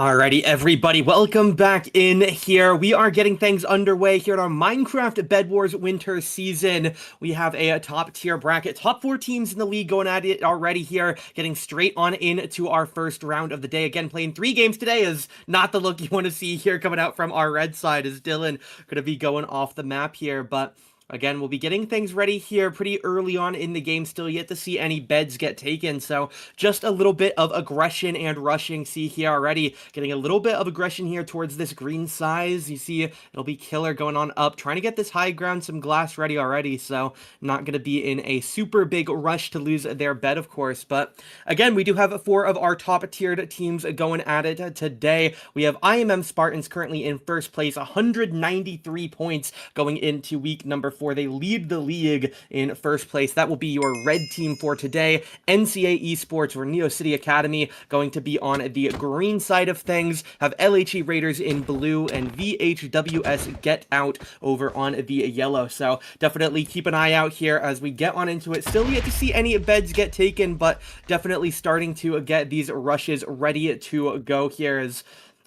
Alrighty, everybody, welcome back in here. We are getting things underway here in our Minecraft Bedwars winter season. We have a top tier bracket, top 4 teams in the league going at it already here, getting straight on into our first round of the day. Again, playing 3 games today is not the look you want to see here coming out from our red side, as Dylan going to be going off the map here, but again, we'll be getting things ready here pretty early on in the game, still yet to see any beds get taken, so just a little bit of aggression and rushing. See here already, getting a little bit of aggression here towards this green size. You see it'll be Killer going on up, trying to get this high ground, some glass ready already, so not going to be in a super big rush to lose their bed, of course, but again, we do have 4 of our top-tiered teams going at it today. We have IMM Spartans currently in first place, 193 points going into week number 4. They lead the league in first place. That will be your red team for today. NCA Esports or Neo City Academy going to be on the green side of things. Have LHE Raiders in blue and VHWS Get Out over on the yellow. So definitely keep an eye out here as we get on into it. Still yet to see any beds get taken, but definitely starting to get these rushes ready to go here as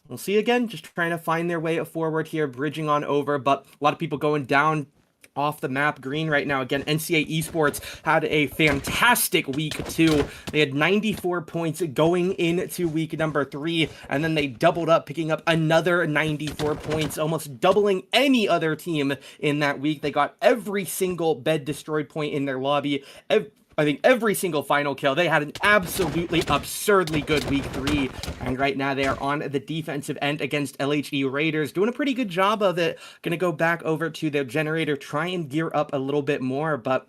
we'll see again, just trying to find their way forward here, bridging on over, but a lot of people going down off the map green right now. Again, NCA Esports had a fantastic week 2. They had 94 points going into week number 3, and then they doubled up, picking up another 94 points, almost doubling any other team in that week. They got every single bed destroyed point in their lobby. I think every single final kill. They had an absolutely absurdly good week 3, and right now they are on the defensive end against LHE Raiders, doing a pretty good job of it. Gonna go back over to their generator, try and gear up a little bit more, but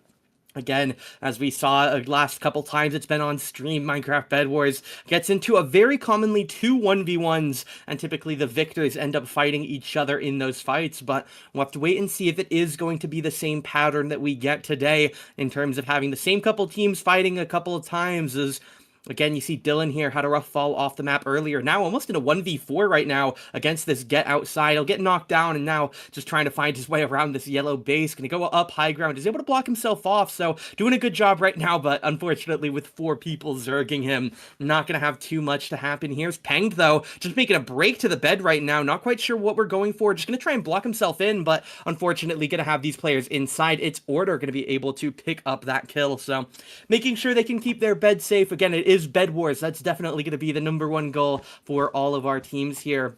again, as we saw last couple times it's been on stream, Minecraft Bedwars gets into a very commonly 2 1v1s, and typically the victors end up fighting each other in those fights, but we'll have to wait and see if it is going to be the same pattern that we get today in terms of having the same couple teams fighting a couple of times. As again, you see Dylan here had a rough fall off the map earlier. Now almost in a 1v4 right now against this Get Outside. He'll get knocked down and now just trying to find his way around this yellow base. Gonna go up high ground. He's able to block himself off, so doing a good job right now, but unfortunately with 4 people zerging him, not gonna have too much to happen. Here's Penged though, just making a break to the bed right now. Not quite sure what we're going for. Just gonna try and block himself in, but unfortunately gonna have these players inside its order gonna be able to pick up that kill. So making sure they can keep their bed safe. Again, it is Bed Wars. That's definitely going to be the #1 goal for all of our teams here.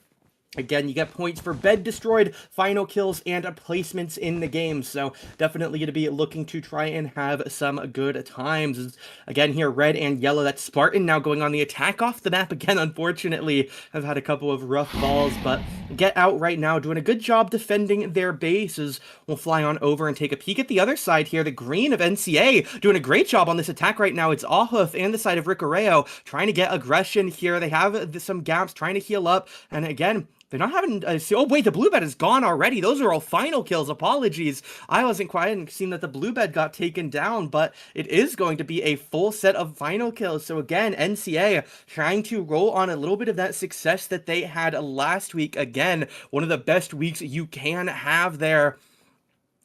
Again, you get points for bed destroyed, final kills, and placements in the game, so definitely going to be looking to try and have some good times. Again, here, red and yellow, that's Spartan now going on the attack off the map again, unfortunately. Have had a couple of rough falls, but Get Out right now doing a good job defending their bases. We'll fly on over and take a peek at the other side here. The green of NCA doing a great job on this attack right now. It's Ahuf and the side of Ricoreo trying to get aggression here. They have some gaps, trying to heal up, and again, they're not having... oh, wait, the blue bed is gone already. Those are all final kills. Apologies. I wasn't quite... I hadn't seen that the blue bed got taken down, but it is going to be a full set of final kills. So again, NCA trying to roll on a little bit of that success that they had last week. Again, one of the best weeks you can have there.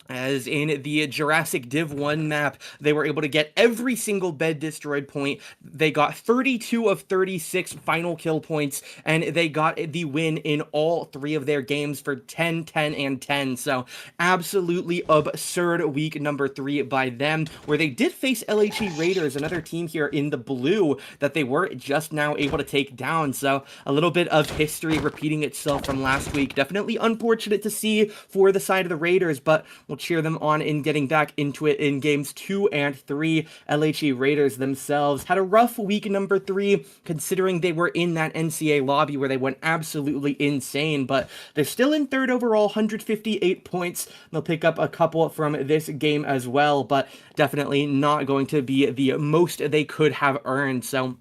As in the Jurassic Div 1 map, they were able to get every single bed destroyed point. They got 32 of 36 final kill points, and they got the win in all 3 of their games for 10, 10, and 10. So absolutely absurd week number 3 by them, where they did face LHE Raiders, another team here in the blue that they were just now able to take down. So a little bit of history repeating itself from last week. Definitely unfortunate to see for the side of the Raiders, but we'll cheer them on in getting back into it in games 2 and 3. LHE Raiders themselves had a rough week number 3, considering they were in that NCA lobby where they went absolutely insane, but they're still in 3rd overall, 158 points. They'll pick up a couple from this game as well, but definitely not going to be the most they could have earned. So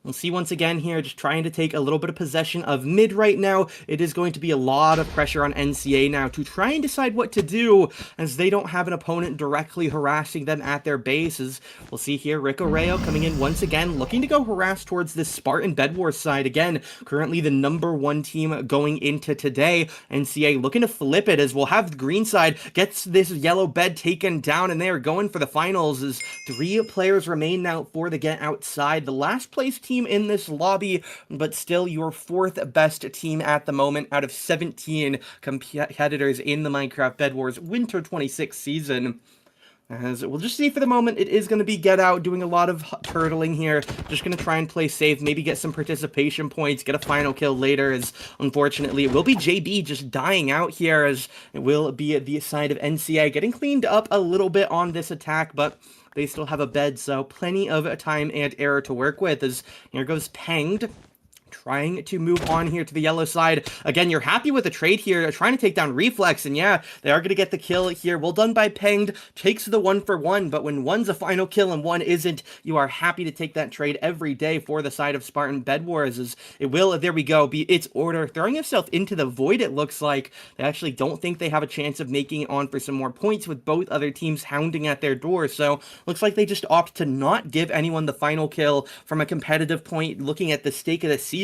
we'll see once again here, just trying to take a little bit of possession of mid right now. It is going to be a lot of pressure on NCA now to try and decide what to do, as they don't have an opponent directly harassing them at their bases. We'll see here, Ricoreo coming in once again, looking to go harass towards this Spartan Bedwars side. Again, currently the #1 team going into today. NCA looking to flip it, as we'll have the green side gets this yellow bed taken down, and they are going for the finals, as 3 players remain now for the Get Outside. The last place team in this lobby, but still your 4th best team at the moment out of 17 competitors in the Minecraft Bed Wars Winter 26 season. As we'll just see for the moment, it is going to be Get Out doing a lot of turtling here. Just going to try and play safe, maybe get some participation points, get a final kill later, as unfortunately it will be JB just dying out here, as it will be the side of NCA getting cleaned up a little bit on this attack, but they still have a bed, so plenty of time and error to work with, as here goes Penged. Trying to move on here to the yellow side. Again, you're happy with the trade here, trying to take down Reflex, and yeah, they are going to get the kill here. Well done by Penged, takes the 1-for-1, but when one's a final kill and one isn't, you are happy to take that trade every day for the side of Spartan Bed Wars, as it will, there we go, be its order, throwing himself into the void, it looks like. They actually don't think they have a chance of making it on for some more points with both other teams hounding at their door, so looks like they just opt to not give anyone the final kill from a competitive point. Looking at the stake of the season,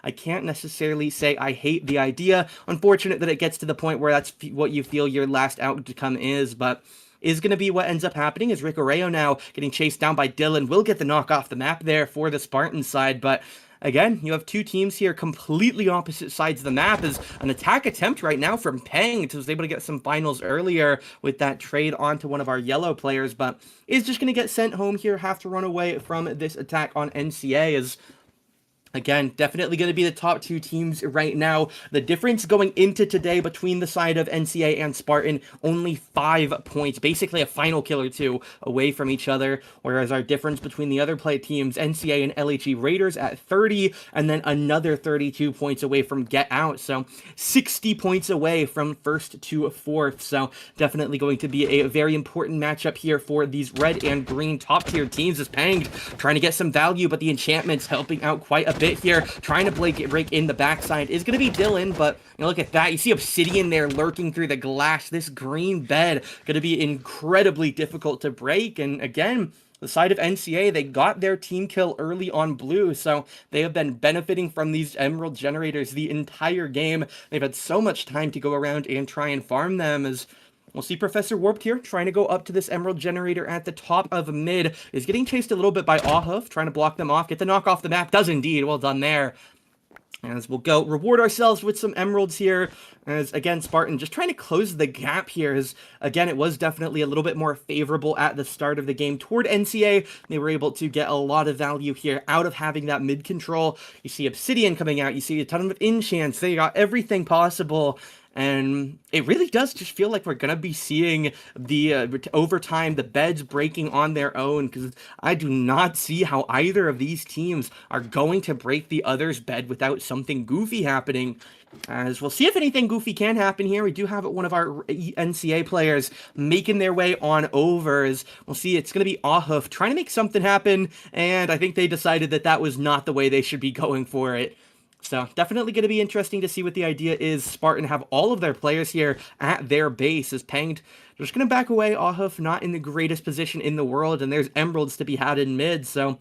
I can't necessarily say I hate the idea. Unfortunate that it gets to the point where that's what you feel your last outcome is, but is going to be what ends up happening. Is Rick Arreo now getting chased down by Dylan, will get the knock off the map there for the Spartan side, but again, you have two teams here, completely opposite sides of the map. Is an attack attempt right now from Peng, who was able to get some finals earlier with that trade onto one of our yellow players, but is just going to get sent home here, have to run away from this attack on NCA, as again, definitely going to be the top two teams right now. The difference going into today between the side of NCA and Spartan, only 5 points. Basically a final kill or two away from each other. Whereas our difference between the other play teams, NCA and LHE Raiders at 30, and then another 32 points away from Get Out. So 60 points away from first to fourth. So definitely going to be a very important matchup here for these red and green top tier teams. As Peng trying to get some value, but the enchantments helping out quite a bit here, trying to break in the backside is going to be Dylan, but you know, look at that, you see Obsidian there lurking through the glass. This green bed going to be incredibly difficult to break, and again, the side of NCA, they got their team kill early on blue, so they have been benefiting from these emerald generators the entire game. They've had so much time to go around and try and farm them, as we'll see Professor Warped here, trying to go up to this Emerald Generator at the top of mid. Is getting chased a little bit by Ahuf, trying to block them off. Get the knock off the map. Does indeed. Well done there. As we'll go reward ourselves with some emeralds here. As, again, Spartan just trying to close the gap here. As, again, it was definitely a little bit more favorable at the start of the game toward NCA. They were able to get a lot of value here out of having that mid control. You see Obsidian coming out. You see a ton of enchants. They got everything possible. And it really does just feel like we're going to be seeing the, over time, the beds breaking on their own, because I do not see how either of these teams are going to break the other's bed without something goofy happening. As we'll see if anything goofy can happen here. We do have one of our NCA players making their way on over. As we'll see, it's going to be Ahuf trying to make something happen, and I think they decided that that was not the way they should be going for it. So definitely going to be interesting to see what the idea is. Spartan have all of their players here at their base. As Penged just going to back away. Ahuf not in the greatest position in the world, and there's emeralds to be had in mid, so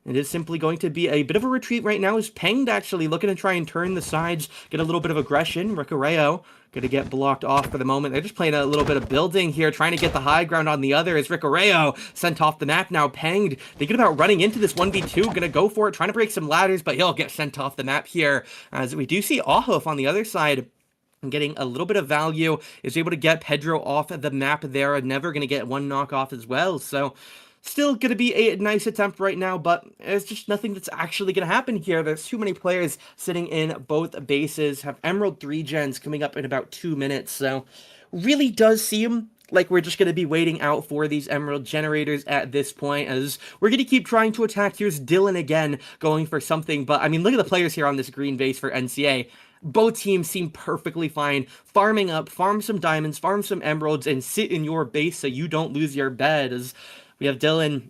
it is simply going to be a bit of a retreat right now. Is Penged actually looking to try and turn the sides, get a little bit of aggression. Ricareo going to get blocked off for the moment. They're just playing a little bit of building here, trying to get the high ground on the other. As Ricareo sent off the map now. Penged thinking about running into this 1v2, going to go for it, trying to break some ladders, but he'll get sent off the map here. As we do see Ahuf on the other side getting a little bit of value, is able to get Pedro off the map there, never going to get one knock off as well. So still going to be a nice attempt right now, but it's just nothing that's actually going to happen here. There's too many players sitting in both bases. Have Emerald 3 gens coming up in about 2 minutes, so really does seem like we're just going to be waiting out for these Emerald Generators at this point, as we're going to keep trying to attack. Here's Dylan again, going for something, but I mean, look at the players here on this green base for NCA. Both teams seem perfectly fine. Farming up, farm some diamonds, farm some emeralds, and sit in your base so you don't lose your bed. As we have Dylan,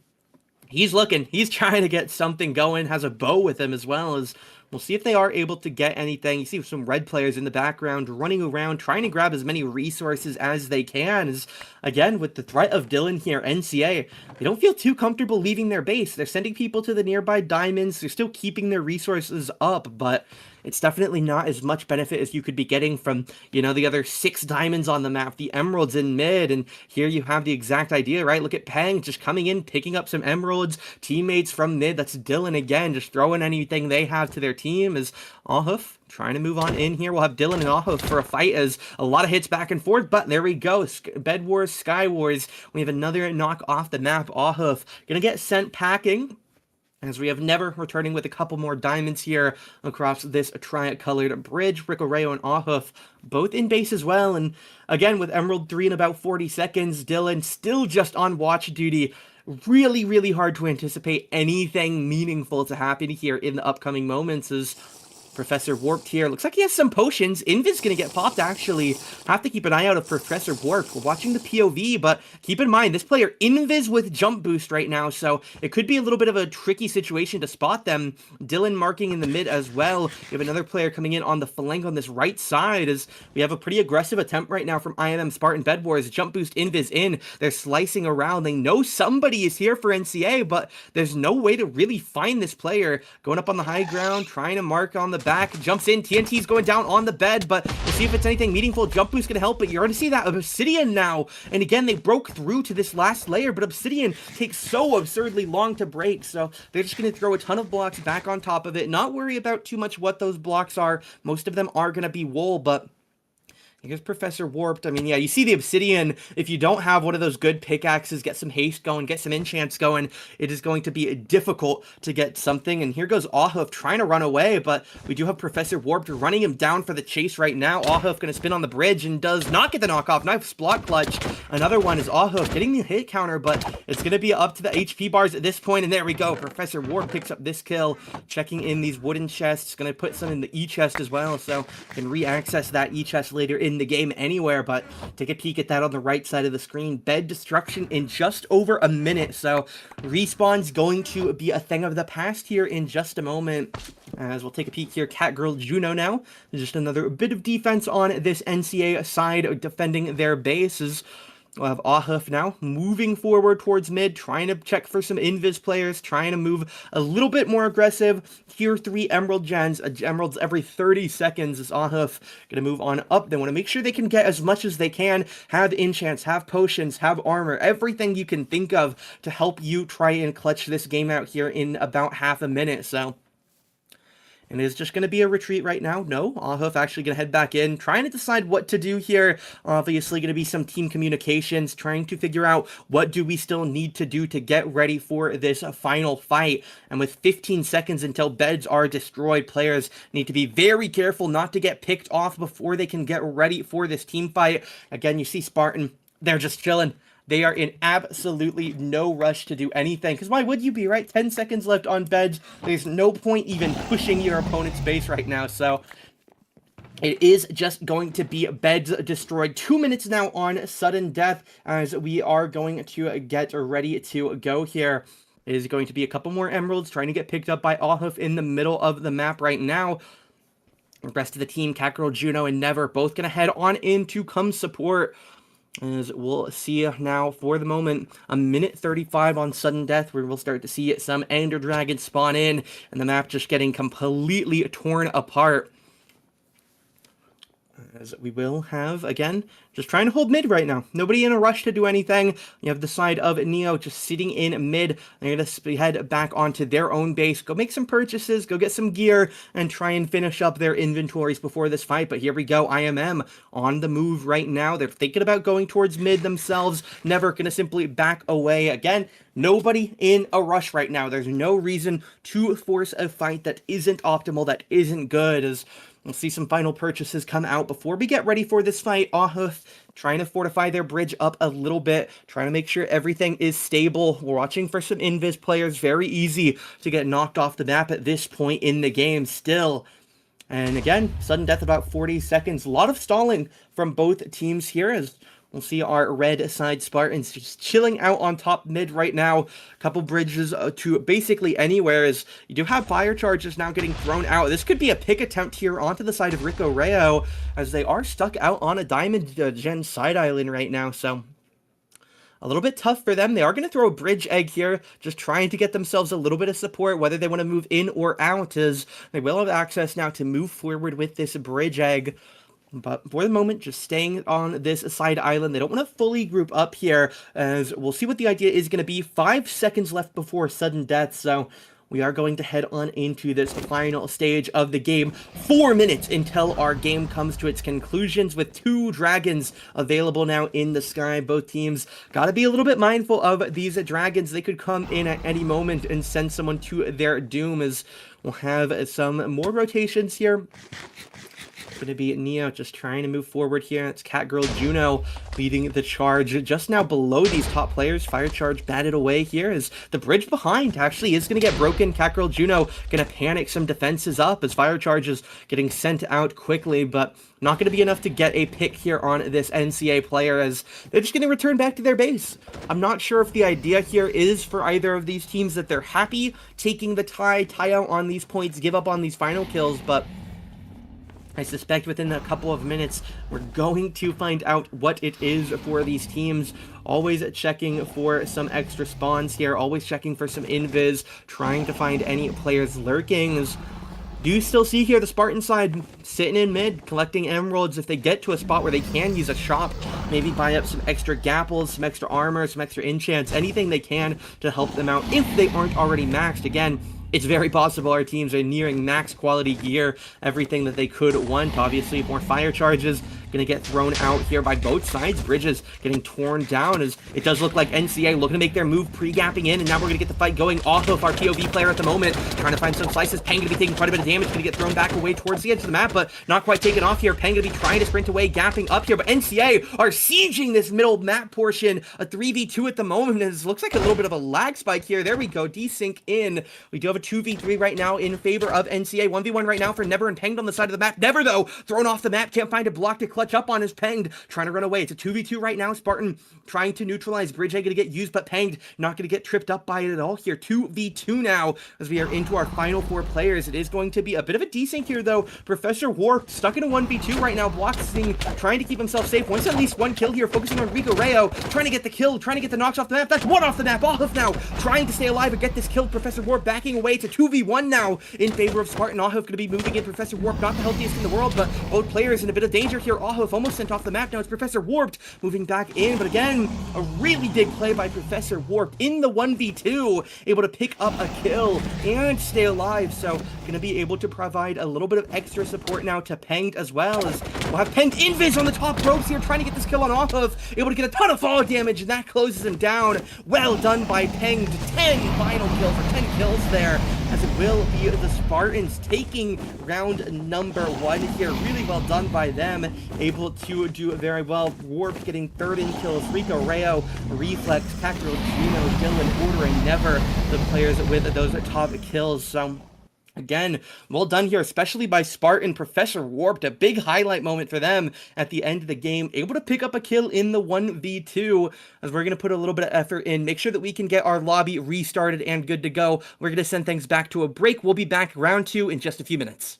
he's looking, he's trying to get something going, has a bow with him as well. As we'll see if they are able to get anything. You see some red players in the background running around, trying to grab as many resources as they can. As, again, with the threat of Dylan here, NCA, they don't feel too comfortable leaving their base. They're sending people to the nearby diamonds. They're still keeping their resources up, but it's definitely not as much benefit as you could be getting from, the other 6 diamonds on the map, the emeralds in mid. And here you have the exact idea, right? Look at Peng just coming in, picking up some emeralds, teammates from mid. That's Dylan again, just throwing anything they have to their team. As Ahuf trying to move on in here. We'll have Dylan and Ahuf for a fight, as a lot of hits back and forth, but there we go. Bedwars, Sky Wars. We have another knock off the map. Ahuf gonna get sent packing, as we have Never returning with a couple more diamonds here across this tri-colored bridge. Ricoreo and Ahuf both in base as well. And again, with Emerald 3 in about 40 seconds, Dylan still just on watch duty. Really, really hard to anticipate anything meaningful to happen here in the upcoming moments, as Professor Warped here. Looks like he has some potions. Invis gonna get popped, actually. Have to keep an eye out of Professor Warped. We're watching the POV, but keep in mind, this player Invis with jump boost right now, so it could be a little bit of a tricky situation to spot them. Dylan marking in the mid as well. We have another player coming in on the flank on this right side, as we have a pretty aggressive attempt right now from IMM Spartan Bedwars. Jump boost Invis in. They're slicing around. They know somebody is here for NCA, but there's no way to really find this player. Going up on the high ground, trying to mark on the back, jumps in, TNT's going down on the bed, but we'll see if it's anything meaningful. Jump boost gonna help, but you're gonna see that Obsidian now, and again, they broke through to this last layer, but Obsidian takes so absurdly long to break, so they're just gonna throw a ton of blocks back on top of it, not worry about too much what those blocks are. Most of them are gonna be wool, but here's Professor Warped. I mean, yeah, you see the Obsidian. If you don't have one of those good pickaxes, get some haste going, get some enchants going, it is going to be difficult to get something. And here goes Ahuf trying to run away, but we do have Professor Warped running him down for the chase right now. Ahuf going to spin on the bridge and does not get the knockoff. Nice block clutch. Another one is Ahuf getting the hit counter, but it's going to be up to the HP bars at this point. And there we go. Professor Warped picks up this kill, checking in these wooden chests. Going to put some in the E-chest as well, so can re-access that E-chest later in the game anywhere. But take a peek at that on the right side of the screen. Bed destruction in just over a minute, so respawn's going to be a thing of the past here in just a moment. As we'll take a peek here, Catgirl Juno now. Just another bit of defense on this NCA side, defending their bases. We'll have Ahuf now moving forward towards mid, trying to check for some invis players, trying to move a little bit more aggressive. Tier 3 emerald gens, emeralds every 30 seconds as Ahuf going to move on up. They want to make sure they can get as much as they can, have enchants, have potions, have armor, everything you can think of to help you try and clutch this game out here in about half a minute. So and it's just going to be a retreat right now. No, Ahuf actually going to head back in, trying to decide what to do here. Obviously going to be some team communications, trying to figure out what do we still need to do to get ready for this final fight. And with 15 seconds until beds are destroyed, players need to be very careful not to get picked off before they can get ready for this team fight. Again, you see Spartan, they're just chilling. They are in absolutely no rush to do anything, because why would you be, right? 10 seconds left on beds. There's no point even pushing your opponent's base right now, so it is just going to be beds destroyed. 2 minutes now on sudden death, as we are going to get ready to go here. It is going to be a couple more emeralds trying to get picked up by Ahuf in the middle of the map right now. The rest of the team, Catgirl, Juno, and Never, both going to head on in to come support. As we'll see now, for the moment, a minute 35 on sudden death, where we'll start to see some Ender Dragons spawn in, and the map just getting completely torn apart. As we will have, again, just trying to hold mid right now. Nobody in a rush to do anything. You have the side of Neo just sitting in mid. They're going to head back onto their own base, go make some purchases, go get some gear, and try and finish up their inventories before this fight. But here we go, IMM on the move right now. They're thinking about going towards mid themselves. Never going to simply back away. Again, nobody in a rush right now. There's no reason to force a fight that isn't optimal, that isn't good, as we'll see some final purchases come out before we get ready for this fight. Ahuf trying to fortify their bridge up a little bit, trying to make sure everything is stable. We're watching for some invis players. Very easy to get knocked off the map at this point in the game still. And again, sudden death about 40 seconds. A lot of stalling from both teams here, as we'll see our red side Spartans just chilling out on top mid right now. A couple bridges to basically anywhere, as you do have fire charges now getting thrown out. This could be a pick attempt here onto the side of Ricoreo, as they are stuck out on a diamond gen side island right now. So a little bit tough for them. They are going to throw a bridge egg here, just trying to get themselves a little bit of support, whether they want to move in or out, as they will have access now to move forward with this bridge egg. But for the moment, just staying on this side island. They don't want to fully group up here, as we'll see what the idea is going to be. 5 seconds left before sudden death, so we are going to head on into this final stage of the game. 4 minutes until our game comes to its conclusions, with 2 dragons available now in the sky. Both teams got to be a little bit mindful of these dragons. They could come in at any moment and send someone to their doom, as we'll have some more rotations here. Going to be Neo just trying to move forward here. It's Catgirl Juno leading the charge just now below these top players. Fire Charge batted away here as the bridge behind actually is going to get broken. Catgirl Juno going to panic some defenses up as Fire Charge is getting sent out quickly, but not going to be enough to get a pick here on this NCA player, as they're just going to return back to their base. I'm not sure if the idea here is for either of these teams that they're happy taking the tie out on these points, give up on these final kills, but I suspect within a couple of minutes, we're going to find out what it is for these teams. Always checking for some extra spawns here, always checking for some invis, trying to find any players lurking. Do you still see here the Spartan side sitting in mid, collecting emeralds if they get to a spot where they can use a shop, maybe buy up some extra gapples, some extra armor, some extra enchants, anything they can to help them out if they aren't already maxed. Again, it's very possible our teams are nearing max quality gear, everything that they could want. Obviously, more fire charges going to get thrown out here by both sides. Bridges getting torn down, as it does look like NCA looking to make their move, pre-gapping in, and now we're going to get the fight going off of our POV player at the moment, trying to find some slices. Peng going to be taking quite a bit of damage, going to get thrown back away towards the edge of the map, but not quite taken off here. Peng going to be trying to sprint away, gapping up here, but NCA are sieging this middle map portion. A 3v2 at the moment, and it looks like a little bit of a lag spike here. There we go, desync in. We do have a 2v3 right now in favor of NCA. 1v1 right now for Never and Penged on the side of the map. Never, though, thrown off the map, can't find a block to clutch up on his Penged, trying to run away. It's a 2v2 right now. Spartan trying to neutralize. Bridge ain't gonna get used, but Penged not gonna get tripped up by it at all here. 2v2 now, as we are into our final 4 players. It is going to be a bit of a desync here, though. Professor Warp stuck in a 1v2 right now, boxing, trying to keep himself safe. Wants at least 1 kill here, focusing on Rico Rayo, trying to get the kill, trying to get the knocks off the map. That's 1 off the map. Off now, trying to stay alive and get this kill. Professor Warp backing away to 2v1 now in favor of Spartan. Ahuf going to be moving in. Professor Warp, not the healthiest in the world, but both players in a bit of danger here. Ahuf almost sent off the map. Now it's Professor Warped moving back in, but again, a really big play by Professor Warped in the 1v2, able to pick up a kill and stay alive, so going to be able to provide a little bit of extra support now to Penged, as well as we'll have Penged invis on the top ropes here, trying to get this kill on Ahuf, able to get a ton of fall damage, and that closes him down. Well done by Penged. 10 final kills, or 10 kills there, as it will be the Spartans taking round number 1 here. Really well done by them, able to do very well. Warp getting 3rd in kills, Rico Rayo, Reflex, Cactual, Gino, Dylan, Order, and Never, the players with those top kills. So again, well done here, especially by Spartan. Professor Warped, a big highlight moment for them at the end of the game, able to pick up a kill in the 1v2, as we're going to put a little bit of effort in, make sure that we can get our lobby restarted and good to go. We're going to send things back to a break. We'll be back round 2 in just a few minutes.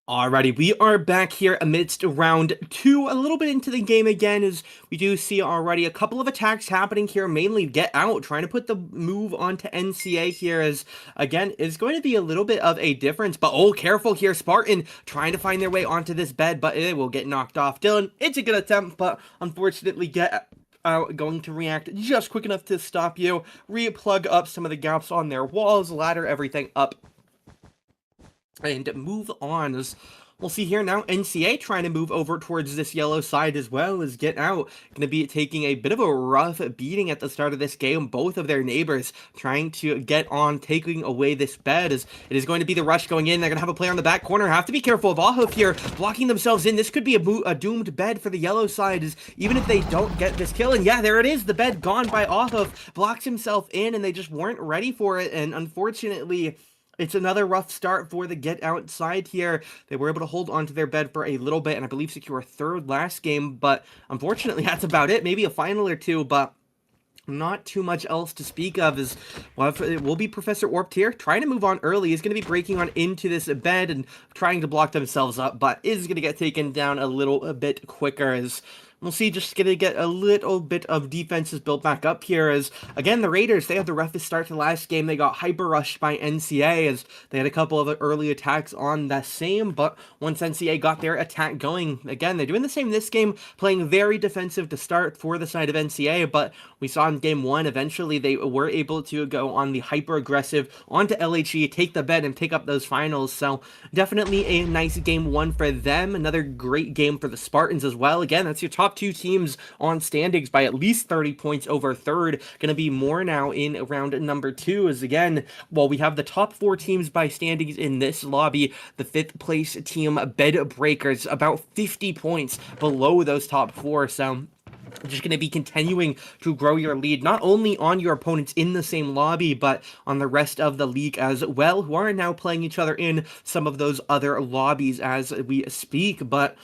Alrighty, we are back here amidst round two, a little bit into the game again, as we do see already a couple of attacks happening here, mainly Get Out, trying to put the move onto NCA here, as, again, is going to be a little bit of a difference, but oh, careful here, Spartan, trying to find their way onto this bed, but it will get knocked off. Dylan, it's a good attempt, but unfortunately Get Out going to react just quick enough to stop you, re-plug up some of the gaps on their walls, ladder everything up, and move on. As we'll see here now, NCA trying to move over towards this yellow side as well as Get Out. Going to be taking a bit of a rough beating at the start of this game. Both of their neighbors trying to get on, taking away this bed, as it is going to be the rush going in. They're going to have a player on the back corner. Have to be careful of Ahuf here, blocking themselves in. This could be a doomed bed for the yellow side, as even if they don't get this kill, and yeah, there it is, the bed gone by Ahuf, blocks himself in, and they just weren't ready for it, and unfortunately, it's another rough start for the Get Out side here. They were able to hold onto their bed for a little bit and I believe secure a third last game, but unfortunately that's about it. Maybe a final or two, but not too much else to speak of. As well, it will be Professor Warped here, trying to move on early. He's going to be breaking on into this bed and trying to block themselves up, but is going to get taken down a little bit quicker, as we'll see, just going to get a little bit of defenses built back up here, as, again, the Raiders, they had the roughest start to last game. They got hyper-rushed by NCA, as they had a couple of early attacks on the same, but once NCA got their attack going, again, they're doing the same this game, playing very defensive to start for the side of NCA, but we saw in game one, eventually they were able to go on the hyper-aggressive onto LHE, take the bed, and pick up those finals, so definitely a nice game one for them. Another great game for the Spartans as well. Again, that's your top two teams on standings by at least 30 points over third. Going to be more now in round number two, as again, well, we have the top four teams by standings in this lobby. The fifth place team, Bed Breakers, about 50 points below those top four, so just going to be continuing to grow your lead, not only on your opponents in the same lobby, but on the rest of the league as well, who are now playing each other in some of those other lobbies as we speak. But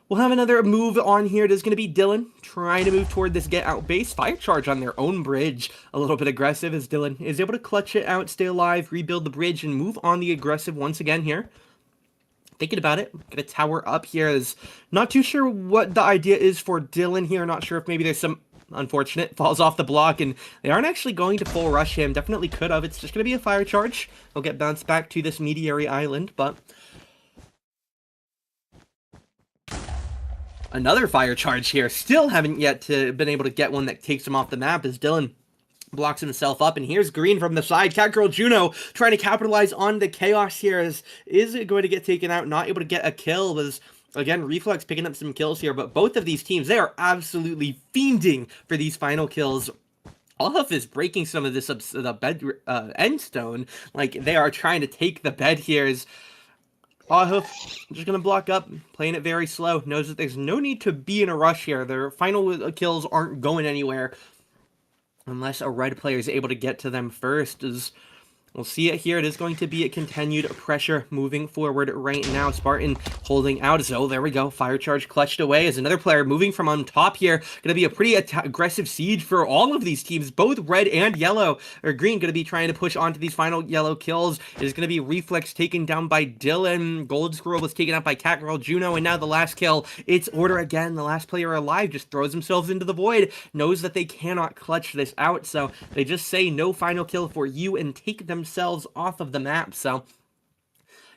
we'll have another move on here. There's going to be Dylan trying to move toward this Get Out base. Fire charge on their own bridge. A little bit aggressive, as Dylan is able to clutch it out, stay alive, rebuild the bridge, and move on the aggressive once again here. Thinking about it, gonna tower up here. Is not too sure what the idea is for Dylan here. Not sure if maybe there's some unfortunate falls off the block, and they aren't actually going to full rush him. Definitely could have. It's just gonna be a fire charge. He'll get bounced back to this mediary island, but another fire charge here. Still haven't yet been able to get one that takes him off the map, as Dylan blocks himself up, and here's Green from the side. Catgirl Juno trying to capitalize on the chaos here. Is it going to get taken out? Not able to get a kill, as again, Reflex picking up some kills here, but both of these teams, they are absolutely fiending for these final kills. Olaf is breaking some of this the bed end stone, like they are trying to take the bed here. Is Ahuf just going to block up, playing it very slow, knows that there's no need to be in a rush here. Their final kills aren't going anywhere unless a red player is able to get to them first. As we'll see it here, it is going to be a continued pressure moving forward right now. Spartan holding out, as oh, there we go, fire charge clutched away, as another player moving from on top here. Going to be a pretty aggressive siege for all of these teams, both red and yellow, or green, going to be trying to push onto these final yellow kills. It is going to be Reflex taken down by Dylan. Gold Squirrel was taken out by Catgirl Juno, and now the last kill, it's Order again. The last player alive just throws themselves into the void, knows that they cannot clutch this out, so they just say no final kill for you and take themselves off of the map. So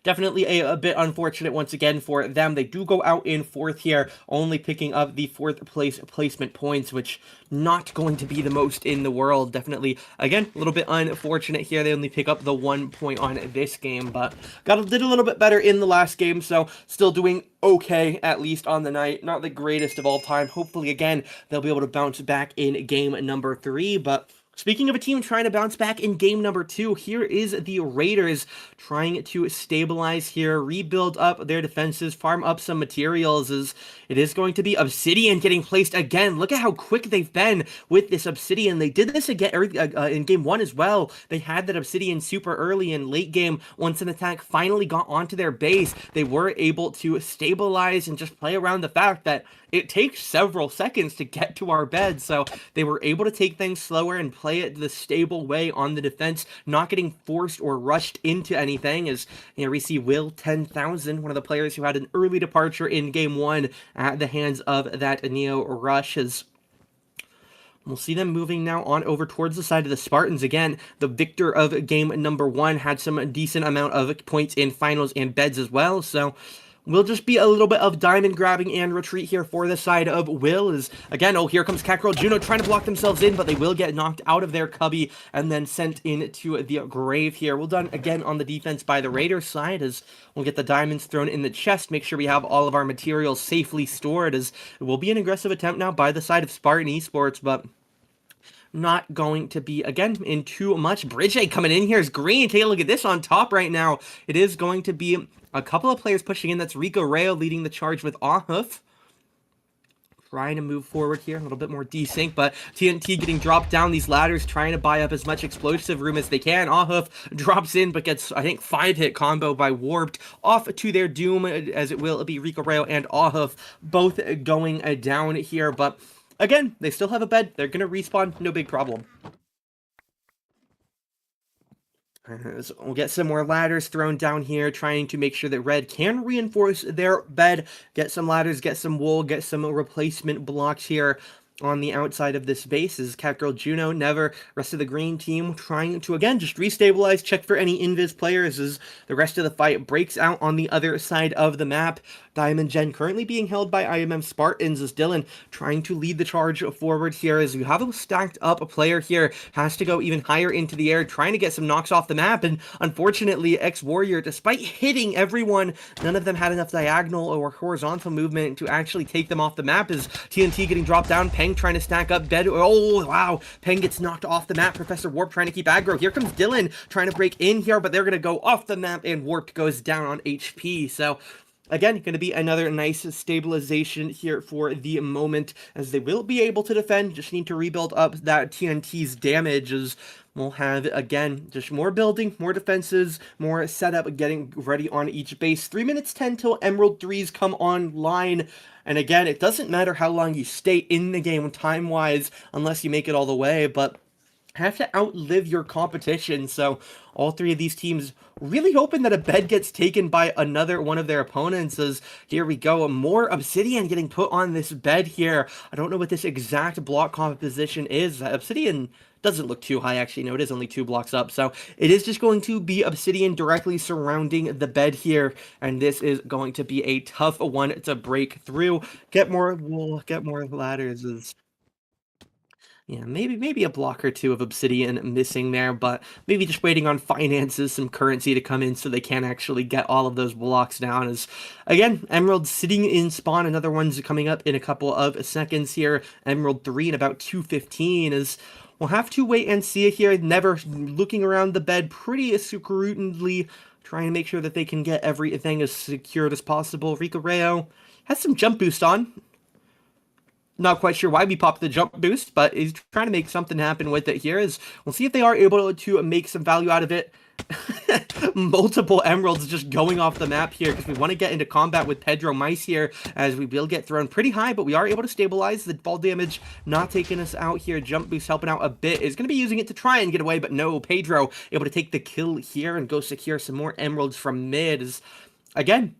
definitely a bit unfortunate once again for them. They do go out in fourth here, only picking up the fourth place placement points, which not going to be the most in the world. Definitely, again, a little bit unfortunate here. They only pick up the 1 point on this game, but did a little bit better in the last game, so still doing okay, at least on the night. Not the greatest of all time. Hopefully, again, they'll be able to bounce back in game number 3, but speaking of a team trying to bounce back in game number 2, here is the Raiders trying to stabilize here, rebuild up their defenses, farm up some materials, as it is going to be Obsidian getting placed again. Look at how quick they've been with this Obsidian. They did this again in game 1 as well. They had that Obsidian super early in late game. Once an attack finally got onto their base, they were able to stabilize and just play around the fact that it takes several seconds to get to our bed, so they were able to take things slower and play it the stable way on the defense, not getting forced or rushed into anything. As we see Will 10,000, one of the players who had an early departure in game one at the hands of that Neo rush, has we'll see them moving now on over towards the side of the Spartans. Again, the victor of game number one had some decent amount of points in finals and beds as well, so will just be a little bit of diamond grabbing and retreat here for the side of Will. Is again, oh, here comes Kakarot Juno trying to block themselves in, but they will get knocked out of their cubby and then sent into the grave here. Well done again on the defense by the Raiders side, as we'll get the diamonds thrown in the chest, make sure we have all of our materials safely stored, as it will be an aggressive attempt now by the side of Spartan Esports, but not going to be, again, in too much. Bridge A coming in here is green. Take a look at this on top right now. It is going to be a couple of players pushing in. That's Rico Rayo leading the charge with Ahuf. Trying to move forward here, a little bit more desync, but TNT getting dropped down these ladders, trying to buy up as much explosive room as they can. Ahuf drops in, but gets, I think, 5-hit combo by Warped off to their doom, as it will be Rico Rayo and Ahuf both going down here, but again, they still have a bed. They're going to respawn. No big problem. So we'll get some more ladders thrown down here, trying to make sure that Red can reinforce their bed. Get some ladders, get some wool, get some replacement blocks here on the outside of this base. Is Catgirl Juno, Never, rest of the green team trying to, again, just restabilize, check for any invis players as the rest of the fight breaks out on the other side of the map. Diamond Gen currently being held by IMM Spartans, as Dylan trying to lead the charge forward here, as you have a stacked up player here, has to go even higher into the air, trying to get some knocks off the map, and unfortunately, X-Warrior, despite hitting everyone, none of them had enough diagonal or horizontal movement to actually take them off the map, as TNT getting dropped down, Peng trying to stack up bed. Oh, wow, Peng gets knocked off the map, Professor Warp trying to keep aggro. Here comes Dylan trying to break in here, but they're going to go off the map, and Warp goes down on HP, so again, going to be another nice stabilization here for the moment, as they will be able to defend. Just need to rebuild up that TNT's damage, as we'll have, again, just more building, more defenses, more setup, getting ready on each base. 3 minutes 10 till Emerald 3s come online. And again, it doesn't matter how long you stay in the game time-wise, unless you make it all the way, but have to outlive your competition. So all three of these teams really hoping that a bed gets taken by another one of their opponents, as here we go, more obsidian getting put on this bed here. I don't know what this exact block composition is. Obsidian doesn't look too high, actually. No, it is only 2 blocks up, so it is just going to be obsidian directly surrounding the bed here, and this is going to be a tough one to break through. Get more wool, get more ladders. Yeah, maybe a block or 2 of obsidian missing there, but maybe just waiting on finances, some currency to come in so they can actually get all of those blocks down. As again, Emerald sitting in spawn, another one's coming up in a couple of seconds here. Emerald 3 in about 2:15, as we'll have to wait and see here. Never looking around the bed pretty scrutinously, trying to make sure that they can get everything as secured as possible. Rico Rayo has some jump boost on. Not quite sure why we popped the jump boost, but he's trying to make something happen with it here. As we'll see if they are able to make some value out of it. Multiple emeralds just going off the map here, because we want to get into combat with Pedro Mice here, as we will get thrown pretty high, but we are able to stabilize. The fall damage not taking us out here. Jump boost helping out a bit. Is going to be using it to try and get away, but no, Pedro able to take the kill here and go secure some more emeralds from mid. As again,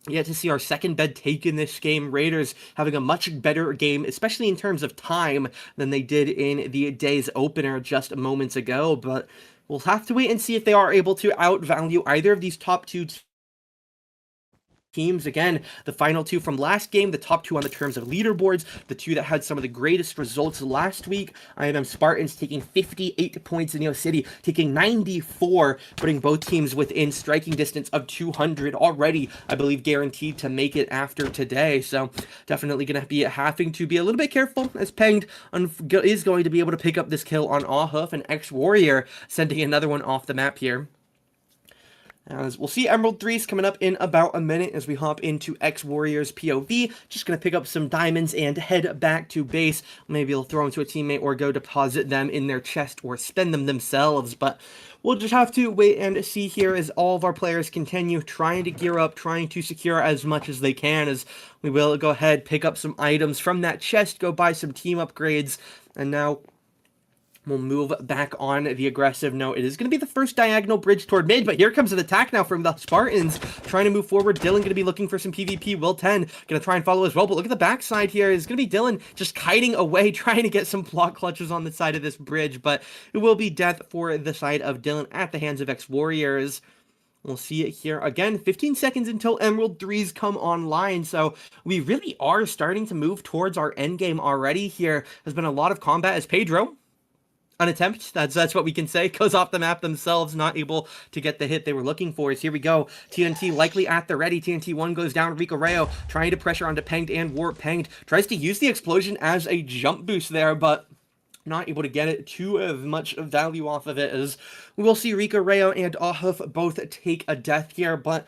yet to see our second bed take in this game. Raiders having a much better game, especially in terms of time, than they did in the day's opener just moments ago. But we'll have to wait and see if they are able to outvalue either of these top 2 teams. Again, the final 2 from last game, the top 2 on the terms of leaderboards, the 2 that had some of the greatest results last week. IMM Spartans taking 58 points in Neo City, taking 94, putting both teams within striking distance of 200 already, I believe, guaranteed to make it after today. So definitely going to be having to be a little bit careful, as Penged is going to be able to pick up this kill on Ahuf, and X-Warrior sending another one off the map here. As we'll see Emerald 3s coming up in about a minute as we hop into X-Warriors POV. Just going to pick up some diamonds and head back to base. Maybe they'll throw them to a teammate or go deposit them in their chest or spend them themselves. But we'll just have to wait and see here as all of our players continue trying to gear up, trying to secure as much as they can. As we will go ahead, pick up some items from that chest, go buy some team upgrades. And now we'll move back on the aggressive note. It is going to be the first diagonal bridge toward mid, but here comes an attack now from the Spartans, trying to move forward. Dylan going to be looking for some PvP. Will 10 going to try and follow as well, but look at the backside here. It's going to be Dylan just kiting away, trying to get some block clutches on the side of this bridge, but it will be death for the side of Dylan at the hands of X-Warriors. We'll see it here. Again, 15 seconds until Emerald 3s come online, so we really are starting to move towards our endgame already here. There's been a lot of combat as Pedro, an attempt, that's what we can say, goes off the map themselves, not able to get the hit they were looking for. As here we go, TNT likely at the ready. TNT 1 goes down. Rico Rayo trying to pressure onto Penged and Warp. Penged tries to use the explosion as a jump boost there, but not able to get it too much value off of it, as we will see Rico Rayo and Ahuf both take a death here. But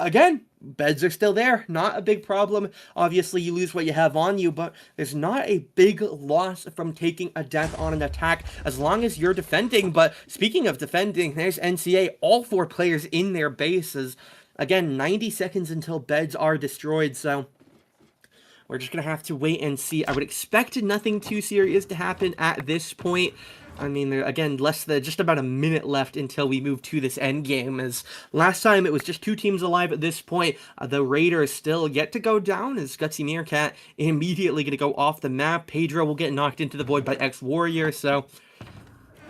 again, beds are still there, not a big problem. Obviously, you lose what you have on you, but there's not a big loss from taking a death on an attack as long as you're defending. But speaking of defending, there's NCA, all 4 players in their bases. Again, 90 seconds until beds are destroyed, so we're just going to have to wait and see. I would expect nothing too serious to happen at this point. I mean, again, just about a minute left until we move to this end game, as last time it was just 2 teams alive at this point. The Raiders still yet to go down, as Gutsy Meerkat immediately going to go off the map. Pedro will get knocked into the void by X-Warrior, so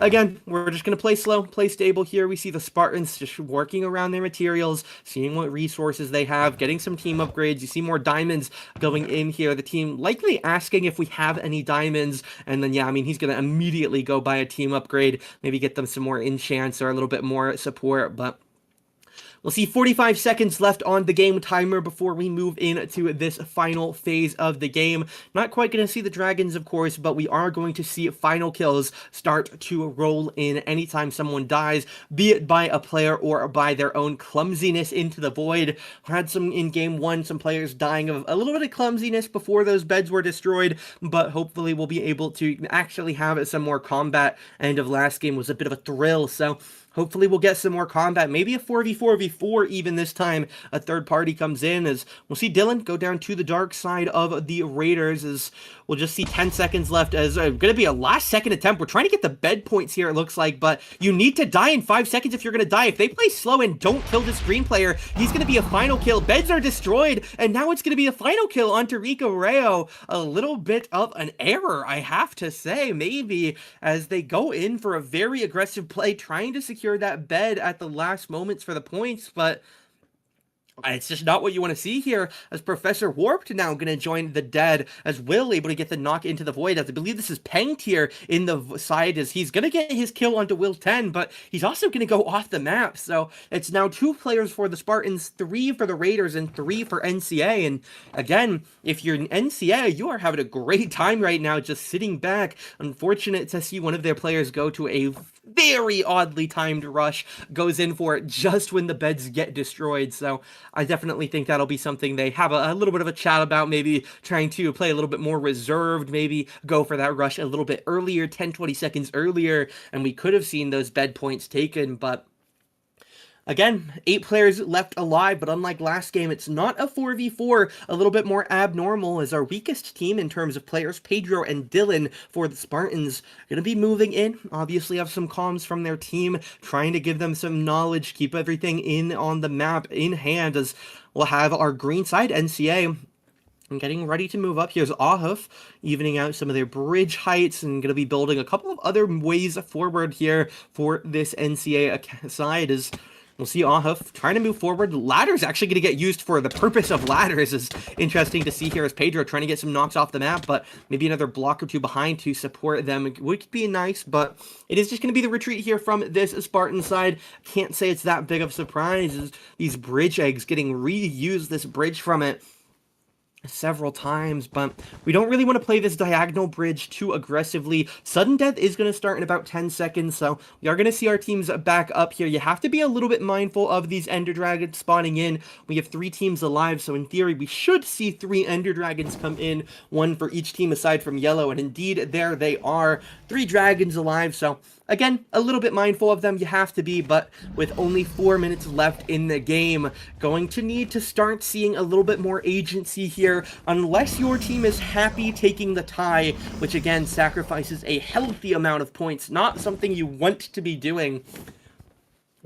again, we're just going to play slow, play stable here. We see the Spartans just working around their materials, seeing what resources they have, getting some team upgrades. You see more diamonds going in here. The team likely asking if we have any diamonds. And then, yeah, I mean, he's going to immediately go buy a team upgrade, maybe get them some more enchants or a little bit more support. But we'll see 45 seconds left on the game timer before we move into this final phase of the game. Not quite going to see the dragons, of course, but we are going to see final kills start to roll in anytime someone dies, be it by a player or by their own clumsiness into the void. Had some in game 1, some players dying of a little bit of clumsiness before those beds were destroyed, but hopefully we'll be able to actually have some more combat. End of last game was a bit of a thrill, so hopefully we'll get some more combat, maybe a 4v4v4 even this time. A third party comes in, as we'll see Dylan go down to the dark side of the Raiders, as we'll just see 10 seconds left as going to be a last second attempt. We're trying to get the bed points here, it looks like, but you need to die in 5 seconds if you're going to die. If they play slow and don't kill this green player, he's going to be a final kill. Beds are destroyed, and now it's going to be a final kill onto Rico Rayo. A little bit of an error, I have to say, maybe, as they go in for a very aggressive play, trying to secure that bed at the last moments for the points, but it's just not what you want to see here, as Professor Warped now going to join the dead, as Will able to get the knock into the void. As I believe this is Penged here in the side, as he's going to get his kill onto Will 10, but he's also going to go off the map. So it's now 2 players for the Spartans, 3 for the Raiders, and 3 for NCA. And again, if you're an NCA, you are having a great time right now, just sitting back. Unfortunate to see one of their players go to a very oddly timed rush, goes in for it just when the beds get destroyed. So I definitely think that'll be something they have a little bit of a chat about, maybe trying to play a little bit more reserved, maybe go for that rush a little bit earlier, 10-20 seconds earlier, and we could have seen those bed points taken. But again, 8 players left alive, but unlike last game, it's not a 4v4, a little bit more abnormal, as our weakest team in terms of players, Pedro and Dylan for the Spartans, going to be moving in. Obviously have some comms from their team, trying to give them some knowledge, keep everything in on the map in hand, as we'll have our green side, NCA, and getting ready to move up. Here's Ahuf, evening out some of their bridge heights, and going to be building a couple of other ways forward here for this NCA side, as we'll see Ahuf trying to move forward. Ladder's actually going to get used for the purpose of ladders. Is interesting to see here as Pedro trying to get some knocks off the map, but maybe another block or 2 behind to support them. It would be nice, but it is just going to be the retreat here from this Spartan side. Can't say it's that big of a surprise, as these bridge eggs getting reused, this bridge from it. several times, but we don't really want to play this diagonal bridge too aggressively. Sudden death is going to start in about 10 seconds, so we are going to see our teams back up here. You have to be a little bit mindful of these Ender Dragons spawning in. We have 3 teams alive, so in theory we should see 3 Ender Dragons come in, one for each team aside from yellow, and indeed there they are, 3 dragons alive, so again, a little bit mindful of them, you have to be, but with only 4 minutes left in the game, going to need to start seeing a little bit more agency here, unless your team is happy taking the tie, which again sacrifices a healthy amount of points, not something you want to be doing.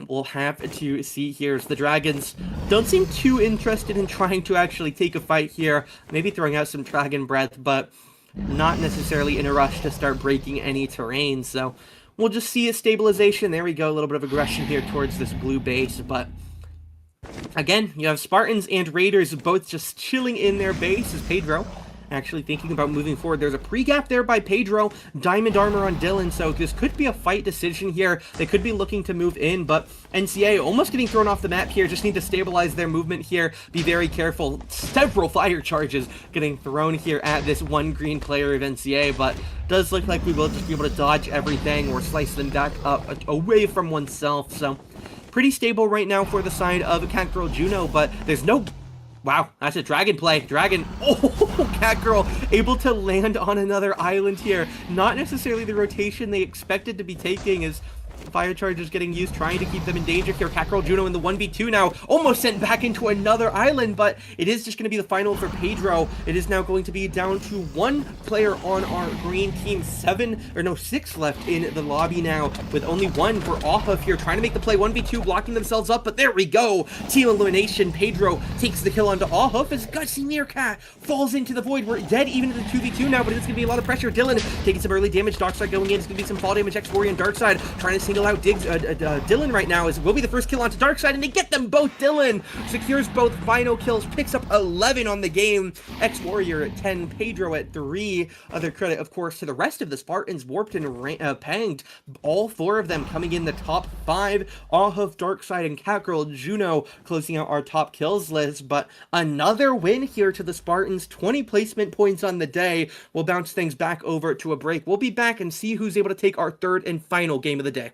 We'll have to see here as the Dragons don't seem too interested in trying to actually take a fight here, maybe throwing out some Dragon Breath, but not necessarily in a rush to start breaking any terrain, so we'll just see a stabilization. There we go, a little bit of aggression here towards this blue base, but again, you have Spartans and Raiders both just chilling in their base as Pedro actually thinking about moving forward. There's a pre-gap there by Pedro, diamond armor on Dylan, so this could be a fight decision here. They could be looking to move in, but NCA almost getting thrown off the map here. Just need to stabilize their movement here. Be very careful. Several fire charges getting thrown here at this one green player of NCA, but does look like we will just be able to dodge everything or slice them back up away from oneself, so pretty stable right now for the side of Catgirl Juno, but there's no... Wow, that's a dragon play. Dragon. Oh, Catgirl able to land on another island here. Not necessarily the rotation they expected to be taking, as fire charges getting used, trying to keep them in danger here. Catgirl Juno in the 1v2 now, almost sent back into another island, but it is just going to be the final for Pedro. It is now going to be down to 1 player on our green team. 6 left in the lobby now, with only 1 for Offhuff here, trying to make the play. 1v2, blocking themselves up, but there we go. Team elimination. Pedro takes the kill onto Offhuff as Gutsy Meerkat falls into the void. We're dead even in the 2v2 now, but it's going to be a lot of pressure. Dylan taking some early damage. Darkside going in. It's going to be some fall damage. X-Warrior and Darkside trying to single out Dylan right now, as will be the first kill onto Darkside, and they get them both. Dylan secures both final kills, picks up 11 on the game. X-Warrior at 10, Pedro at 3. Other credit, of course, to the rest of the Spartans, warped and panged. All 4 of them coming in the top 5. Offhuff, Darkside, and Catgirl Juno closing out our top kills list, but another win here to the Spartans. 20 placement points on the day. We'll bounce things back over to a break. We'll be back and see who's able to take our 3rd and final game of the day.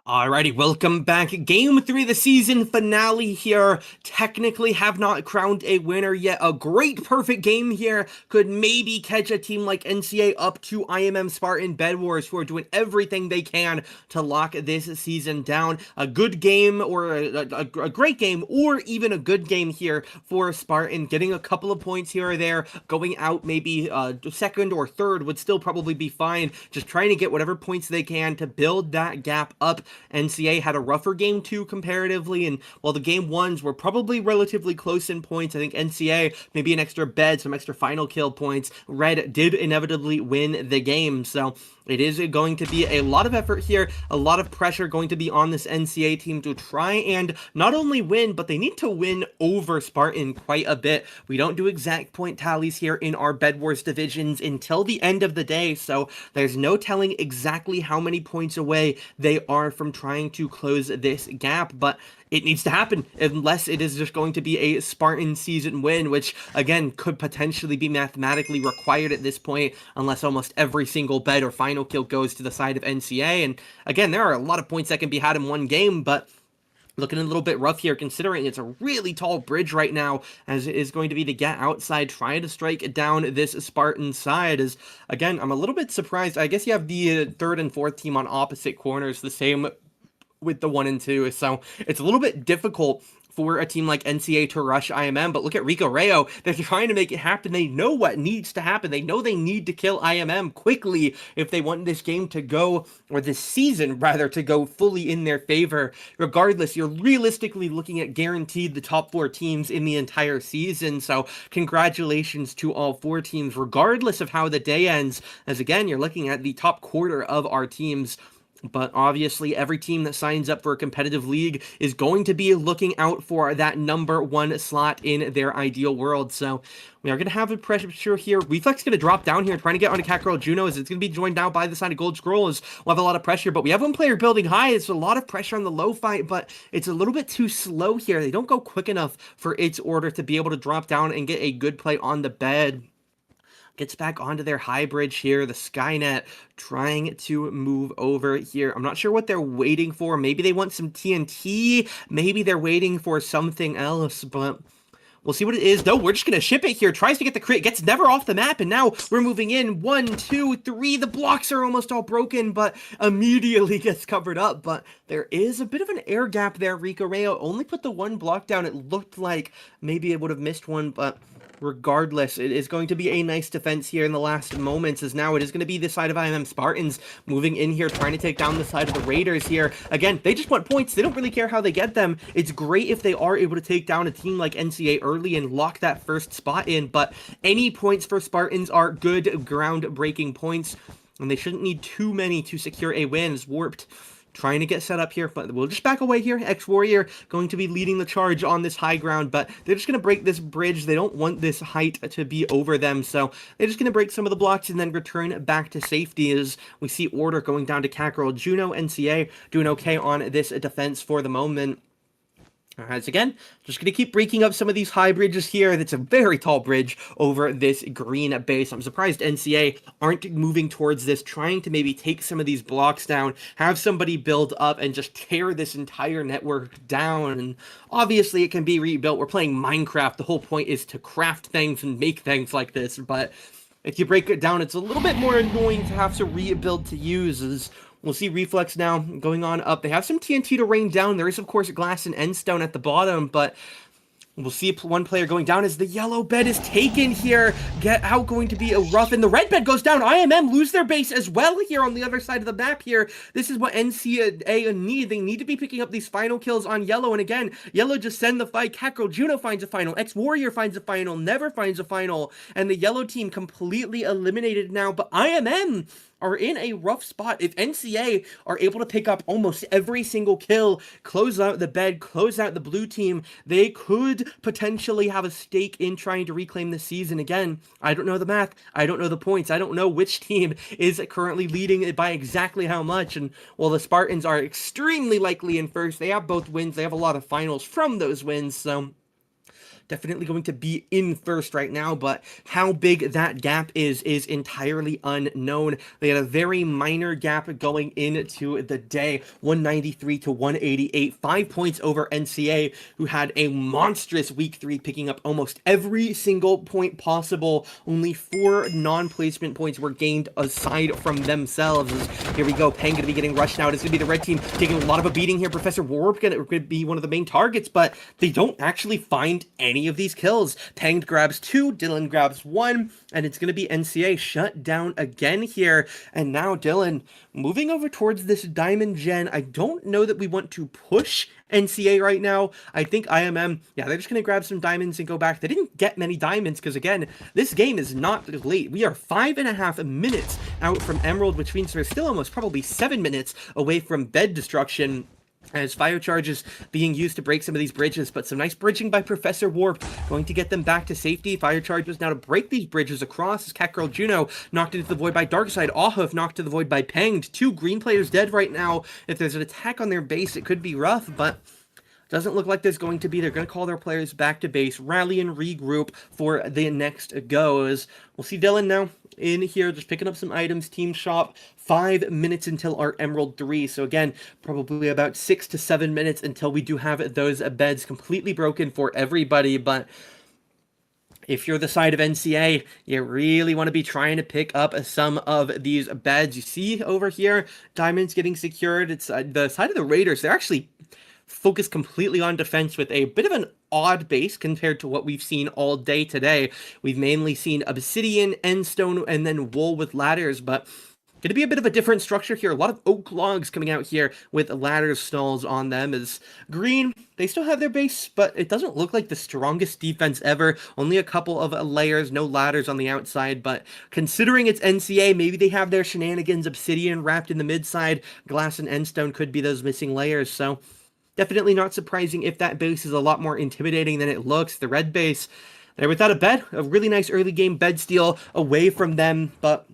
Alrighty, welcome back. Game 3 of the season finale here. Technically have not crowned a winner yet. A great perfect game here. Could maybe catch a team like NCA up to IMM Spartan Bedwars, who are doing everything they can to lock this season down. A good game, or a great game, or even a good game here for Spartan. Getting a couple of points here or there. Going out maybe second or third would still probably be fine. Just trying to get whatever points they can to build that gap up. NCA had a rougher game 2 comparatively, and while the game 1s were probably relatively close in points, I think NCA, maybe an extra bed, some extra final kill points, Red did inevitably win the game. So it is going to be a lot of effort here, a lot of pressure going to be on this NCA team to try and not only win, but they need to win over Spartan quite a bit. We don't do exact point tallies here in our Bedwars divisions until the end of the day, so there's no telling exactly how many points away they are from trying to close this gap, but it needs to happen unless it is just going to be a Spartan season win, which again could potentially be mathematically required at this point unless almost every single bed or final kill goes to the side of NCA. And again, there are a lot of points that can be had in one game, but looking a little bit rough here, considering it's a really tall bridge right now, as it is going to be to get outside, trying to strike down this Spartan side. As again, I'm a little bit surprised. I guess you have the third and fourth team on opposite corners, the same with the 1 and 2, so it's a little bit difficult for a team like NCA to rush IMM, but look at Rico Rayo. They're trying to make it happen. They know what needs to happen. They know they need to kill IMM quickly if they want this game to go, or this season, rather, to go fully in their favor. Regardless, you're realistically looking at guaranteed the top 4 teams in the entire season, so congratulations to all 4 teams, regardless of how the day ends, as again, you're looking at the top quarter of our teams. But obviously, every team that signs up for a competitive league is going to be looking out for that number 1 slot in their ideal world. So we are going to have a pressure here. Reflex going to drop down here, trying to get onto Kakarot Juno, as it's going to be joined now by the side of Gold Scroll, as we'll have a lot of pressure. But we have one player building high. It's a lot of pressure on the low fight, but it's a little bit too slow here. They don't go quick enough for its order to be able to drop down and get a good play on the bed. Gets back onto their high bridge here. The Skynet trying to move over here. I'm not sure what they're waiting for. Maybe they want some TNT. Maybe they're waiting for something else, but we'll see what it is. No, we're just going to ship it here. Tries to get the crit. Gets never off the map, and now we're moving in. 1, 2, 3. The blocks are almost all broken, but immediately gets covered up. But there is a bit of an air gap there. Rico Rayo only put the 1 block down. It looked like maybe it would have missed one, but regardless, it is going to be a nice defense here in the last moments, as now it is going to be the side of IMM Spartans moving in here, trying to take down the side of the Raiders here. Again, they just want points. They don't really care how they get them. It's great if they are able to take down a team like NCA early and lock that first spot in, but any points for Spartans are good ground-breaking points, and they shouldn't need too many to secure a win. As Warped trying to get set up here, but we'll just back away here. X-Warrior going to be leading the charge on this high ground, but they're just going to break this bridge. They don't want this height to be over them, so they're just going to break some of the blocks and then return back to safety, as we see order going down to Kakarot Juno. NCA doing okay on this defense for the moment. As again, just going to keep breaking up some of these high bridges here. That's a very tall bridge over this green base. I'm surprised NCA aren't moving towards this, trying to maybe take some of these blocks down, have somebody build up, and just tear this entire network down. And obviously, it can be rebuilt. We're playing Minecraft. The whole point is to craft things and make things like this. But if you break it down, it's a little bit more annoying to have to rebuild to use, as we'll see Reflex now going on up. They have some TNT to rain down. There is, of course, glass and endstone at the bottom, but we'll see one player going down as the yellow bed is taken here. Get out, going to be a rough, and the red bed goes down. IMM lose their base as well here on the other side of the map here. This is what NCA need. They need to be picking up these final kills on yellow, and again, yellow just send the fight. Kakarot Juno finds a final. X-Warrior finds a final. Never finds a final, and the yellow team completely eliminated now, but IMM are in a rough spot. If NCA are able to pick up almost every single kill, close out the bed, close out the blue team, they could potentially have a stake in trying to reclaim the season. Again, I don't know the math, I don't know the points, I don't know which team is currently leading it by exactly how much, and while the Spartans are extremely likely in first, they have both wins, they have a lot of finals from those wins, so definitely going to be in first right now, but how big that gap is entirely unknown. They had a very minor gap going into the day, 193 to 188, 5 points over NCA, who had a monstrous week 3, picking up almost every single point possible. Only 4 non-placement points were gained aside from themselves. Here we go, Peng going to be getting rushed out. It's going to be the red team taking a lot of a beating here. Professor Warp going to be one of the main targets, but they don't actually find any of these kills. Peng grabs 2, Dylan grabs 1, and it's going to be NCA shut down again here. And now Dylan moving over towards this diamond gen. I don't know that we want to push NCA right now. I think IMM, yeah, they're just going to grab some diamonds and go back. They didn't get many diamonds because, again, this game is not late. We are 5.5 minutes out from Emerald, which means we're still almost probably 7 minutes away from bed destruction, as fire charges being used to break some of these bridges. But some nice bridging by Professor Warp, going to get them back to safety. Fire charges now to break these bridges across, as Catgirl Juno knocked into the void by Darkside. Ahuf knocked to the void by Penged. 2 green players dead right now. If there's an attack on their base, it could be rough, but doesn't look like there's going to be. They're going to call their players back to base, rally and regroup for the next goes. We'll see Dylan now in here, just picking up some items, team shop. 5 minutes until our Emerald 3. So again, probably about 6 to 7 minutes until we do have those beds completely broken for everybody. But if you're the side of NCA, you really want to be trying to pick up some of these beds. You see over here, diamonds getting secured. It's the side of the Raiders. They're actually focused completely on defense with a bit of an odd base compared to what we've seen all day today. We've mainly seen obsidian, endstone, and then wool with ladders, but going to be a bit of a different structure here. A lot of oak logs coming out here with ladder stalls on them. As green, they still have their base, but it doesn't look like the strongest defense ever. Only a couple of layers, no ladders on the outside, but considering it's NCA, maybe they have their shenanigans. Obsidian wrapped in the mid side, glass and endstone could be those missing layers, so definitely not surprising if that base is a lot more intimidating than it looks. The red base, they're without a bed. A really nice early game bed steal away from them, but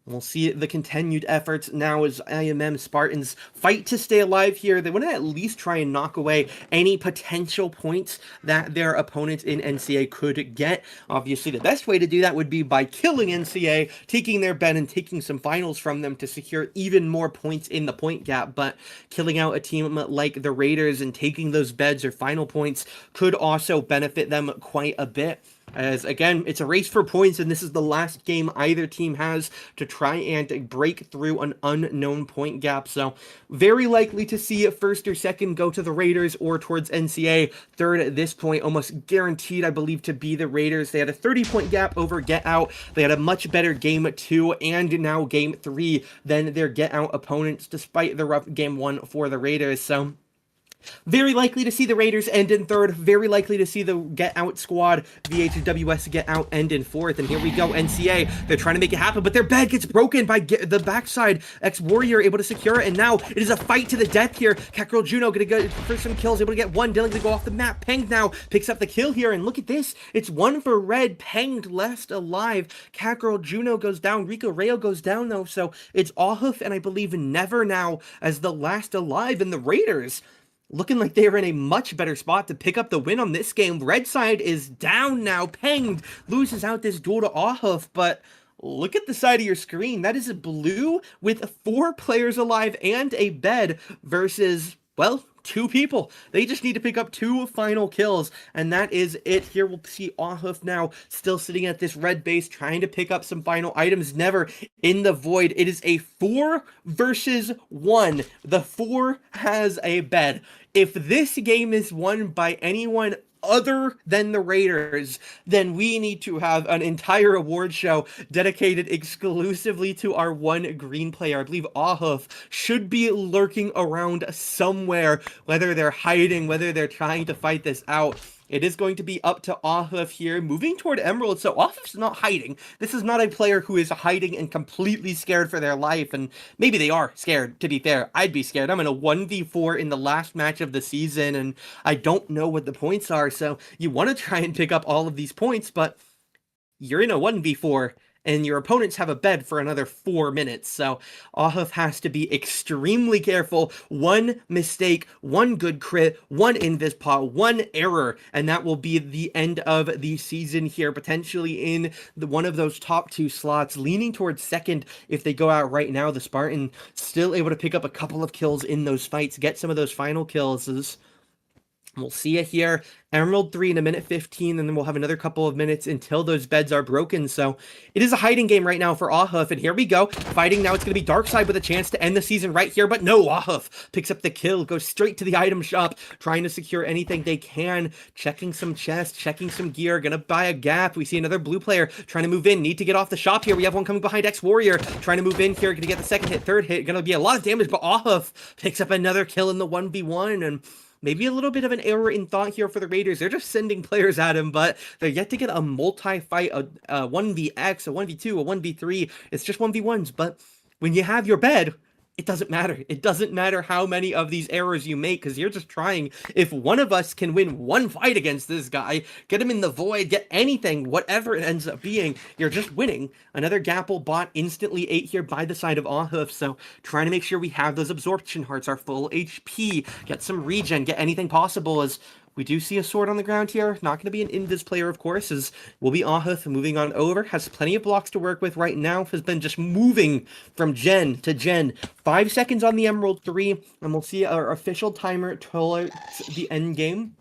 we'll see the continued efforts now as IMM Spartans fight to stay alive here. They want to at least try and knock away any potential points that their opponents in NCA could get. Obviously, the best way to do that would be by killing NCA, taking their bed, and taking some finals from them to secure even more points in the point gap. But killing out a team like the Raiders and taking those beds or final points could also benefit them quite a bit. As, again, it's a race for points, and this is the last game either team has to try and break through an unknown point gap. So, very likely to see first or second go to the Raiders or towards NCA. Third at this point, almost guaranteed, I believe, to be the Raiders. They had a 30-point gap over Get Out. They had a much better Game 2 and now Game 3 than their Get Out opponents, despite the rough Game 1 for the Raiders. So, very likely to see the Raiders end in third. Very likely to see the Get Out squad, VHWS Get Out, end in fourth. And here we go, NCA. They're trying to make it happen, but their bed gets broken by the backside. Ex-Warrior able to secure it, and now it is a fight to the death here. Catgirl Juno gonna go for some kills, able to get one. Dylan gonna go off the map. Peng now picks up the kill here, and look at this. It's 1 for red. Peng left alive. Catgirl Juno goes down. Rico Rayo goes down, though, so it's Ahuf and I believe Never now as the last alive, and the Raiders looking like they are in a much better spot to pick up the win on this game. Red side is down now. Peng loses out this duel to Ahuf, but look at the side of your screen. That is a blue with 4 players alive and a bed versus, well, 2 people. They just need to pick up 2 final kills, and that is it. Here we'll see Ahuf now still sitting at this red base trying to pick up some final items. Never in the void. It is a 4 versus 1. The 4 has a bed. If this game is won by anyone other than the Raiders, then we need to have an entire award show dedicated exclusively to our one green player. I believe Ahuf should be lurking around somewhere, whether they're hiding, whether they're trying to fight this out. It is going to be up to Ahuf here, moving toward Emerald, so Ahuf's not hiding. This is not a player who is hiding and completely scared for their life, and maybe they are scared, to be fair. I'd be scared. I'm in a 1v4 in the last match of the season, and I don't know what the points are, so you want to try and pick up all of these points, but you're in a 1v4, and your opponents have a bed for another 4 minutes. So Ahuf has to be extremely careful. One mistake, one good crit, one invis pot, one error, and that will be the end of the season here, potentially in one of those top 2 slots, leaning towards second if they go out right now. The Spartan still able to pick up a couple of kills in those fights, get some of those final kills. We'll see it here. Emerald 3 in a minute 15, and then we'll have another couple of minutes until those beds are broken. So it is a hiding game right now for Ahuf, and here we go. Fighting now, it's going to be Darkside with a chance to end the season right here, but no, Ahuf picks up the kill, goes straight to the item shop, trying to secure anything they can, checking some chests, checking some gear, gonna buy a gap. We see another blue player trying to move in, need to get off the shop here. We have one coming behind X-Warrior, trying to move in here, gonna get the second hit, third hit, gonna be a lot of damage, but Ahuf picks up another kill in the 1v1, and maybe a little bit of an error in thought here for the Raiders. They're just sending players at him, but they're yet to get a multi-fight, a 1vx, a 1v2, a 1v3. It's just 1v1s, but when you have your bed, it doesn't matter. It doesn't matter how many of these errors you make, because you're just trying. If one of us can win one fight against this guy, get him in the void, get anything, whatever it ends up being, you're just winning. Another Gapple bot instantly ate here by the side of Ahuf, so trying to make sure we have those absorption hearts, our full HP, get some regen, get anything possible as we do see a sword on the ground here. Not going to be an invis player, of course, as will be Ahuf moving on over. Has plenty of blocks to work with right now. Has been just moving from gen to gen. 5 seconds on the Emerald 3, and we'll see our official timer towards the end game.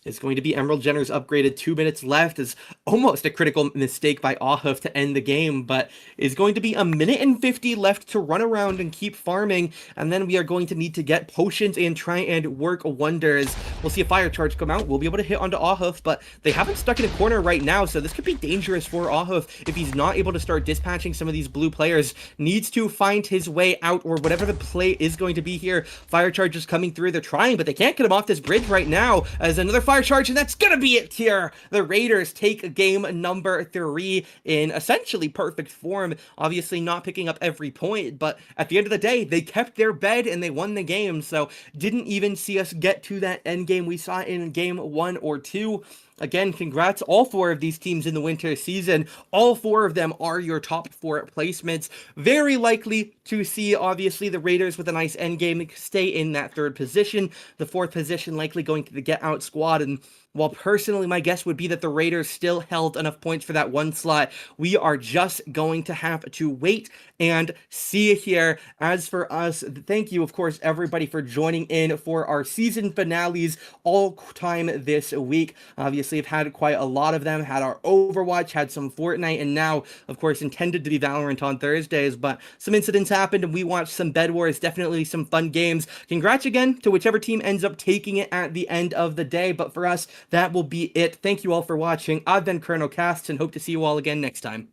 It's going to be Emerald Jenner's upgraded. 2 minutes left is almost a critical mistake by Ahuf to end the game, but it's going to be a minute and 50 left to run around and keep farming, and then we are going to need to get potions and try and work wonders. We'll see a fire charge come out. We'll be able to hit onto Ahuf, but they haven't stuck in a corner right now, so this could be dangerous for Ahuf if he's not able to start dispatching some of these blue players. Needs to find his way out, or whatever the play is going to be here. Fire charge is coming through. They're trying, but they can't get him off this bridge right now, as another fire charge, and that's gonna be it here. The Raiders take game number 3 in essentially perfect form. Obviously not picking up every point, but at the end of the day, they kept their bed and they won the game, so didn't even see us get to that end game we saw in game 1 or 2. Again, congrats all 4 of these teams in the winter season. All 4 of them are your top 4 placements. Very likely to see, obviously, the Raiders with a nice endgame stay in that 3rd position. The 4th position likely going to the Get Out squad, and while personally my guess would be that the Raiders still held enough points for that 1 slot, we are just going to have to wait and see here. As for us, thank you, of course, everybody for joining in for our season finales all time this week. Obviously, I've had quite a lot of them. Had our Overwatch, had some Fortnite, and now, of course, intended to be Valorant on Thursdays, but some incidents happened and we watched some Bedwars. Definitely some fun games. Congrats again to whichever team ends up taking it at the end of the day, but for us, that will be it. Thank you all for watching. I've been Colonel Cast and hope to see you all again next time.